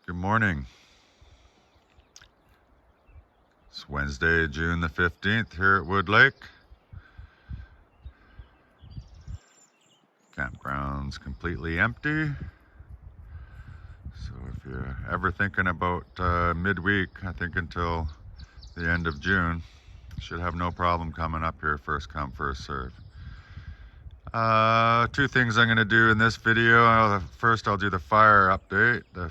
Good morning. It's Wednesday, June the 15th here at Wood Lake. Campground's completely empty. So if you're ever thinking about midweek, I think until the end of June, should have no problem coming up here, first come, first serve. Two things I'm going to do in this video. First, I'll do the fire update. The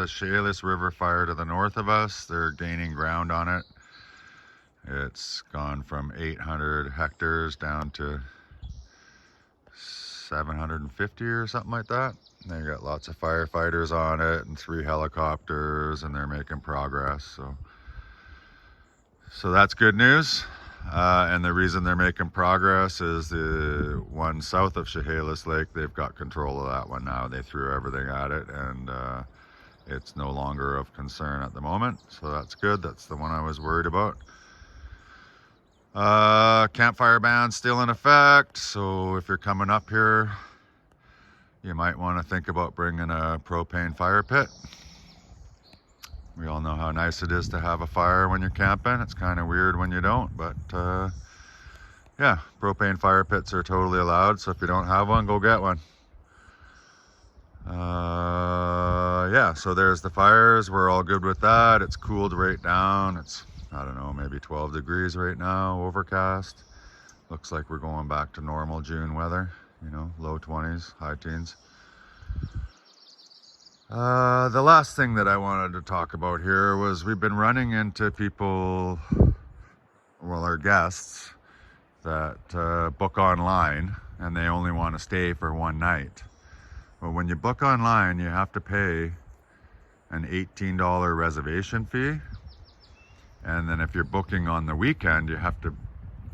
Chehalis River fire to the north of us, they're gaining ground on it. It's gone from 800 hectares down to 750 or something like that. They got lots of firefighters on it and 3 helicopters, and they're making progress. So that's good news. And the reason they're making progress is the one south of Chehalis Lake, they've got control of that one now. They threw everything at it, and it's no longer of concern at the moment. So that's good. That's the one I was worried about. Campfire ban's still in effect. So if you're coming up here, you might want to think about bringing a propane fire pit. We all know how nice it is to have a fire when you're camping. It's kind of weird when you don't, but yeah, propane fire pits are totally allowed. So if you don't have one, go get one. Yeah, so there's the fires. We're all good with that. It's cooled right down. It's, I don't know, maybe 12 degrees right now, overcast. Looks like we're going back to normal June weather, you know, low 20s, high teens. The last thing that I wanted to talk about here was we've been running into people, well, our guests, that book online and they only want to stay for one night. Well, when you book online, you have to pay an $18 reservation fee. And then if you're booking on the weekend, you have to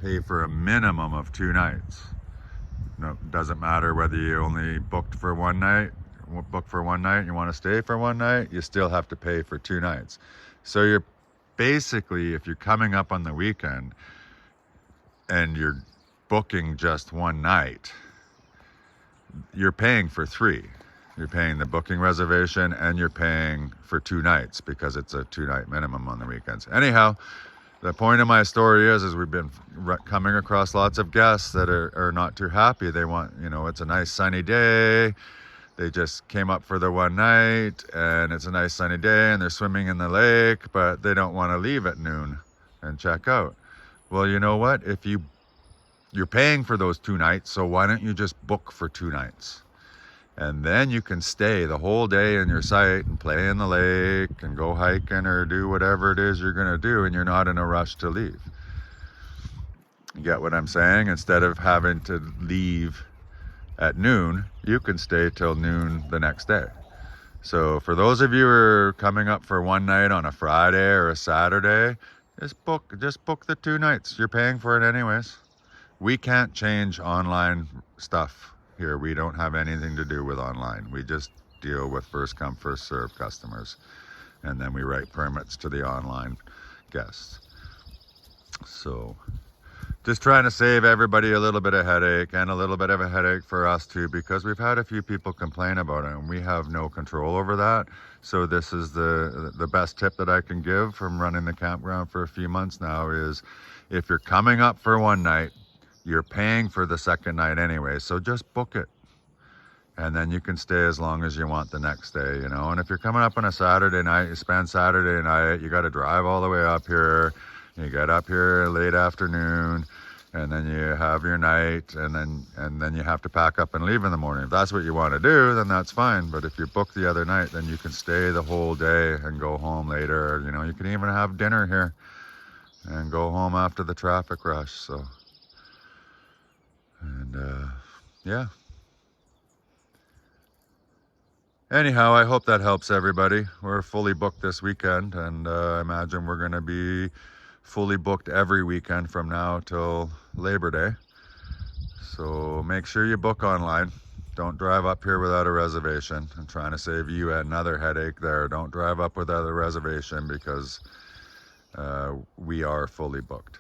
pay for a minimum of 2 nights. No, it doesn't matter whether you only booked for one night, you want to stay for one night, you still have to pay for 2 nights. So you're basically, if you're coming up on the weekend and you're booking just one night, you're paying for 3. You're paying the booking reservation and you're paying for 2 nights because it's a 2-night minimum on the weekends. Anyhow, the point of my story is we've been coming across lots of guests that are not too happy. They want, you know, it's a nice sunny day. They just came up for the one night and it's a nice sunny day and they're swimming in the lake, but they don't want to leave at noon and check out. Well, you know what? If you're paying for those 2 nights, so why don't you just book for 2 nights? And then you can stay the whole day in your site and play in the lake and go hiking or do whatever it is you're going to do, and you're not in a rush to leave. You get what I'm saying? Instead of having to leave at noon, you can stay till noon the next day. So for those of you who are coming up for one night on a Friday or a Saturday, just book the 2 nights. You're paying for it anyways. We can't change online stuff here. We don't have anything to do with online. We just deal with first come, first serve customers. And then we write permits to the online guests. So just trying to save everybody a little bit of headache, and a little bit of a headache for us too, because we've had a few people complain about it and we have no control over that. So this is the best tip that I can give from running the campground for a few months now is, if you're coming up for one night, you're paying for the second night anyway, so just book it. And then you can stay as long as you want the next day, you know. And if you're coming up on a Saturday night, you spend Saturday night, you got to drive all the way up here. You get up here late afternoon, and then you have your night, and then you have to pack up and leave in the morning. If that's what you want to do, then that's fine. But if you book the other night, then you can stay the whole day and go home later. You know, you can even have dinner here and go home after the traffic rush. So, and yeah. Anyhow, I hope that helps everybody. We're fully booked this weekend, and I imagine we're going to be fully booked every weekend from now till Labor Day. So make sure you book online. Don't drive up here without a reservation. I'm trying to save you another headache there. Don't drive up without a reservation, because we are fully booked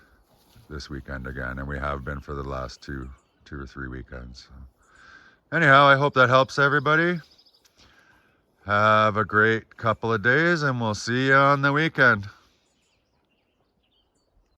this weekend again, and we have been for the last two or three weekends. So anyhow, I hope that helps everybody. Have a great couple of days, and we'll see you on the weekend.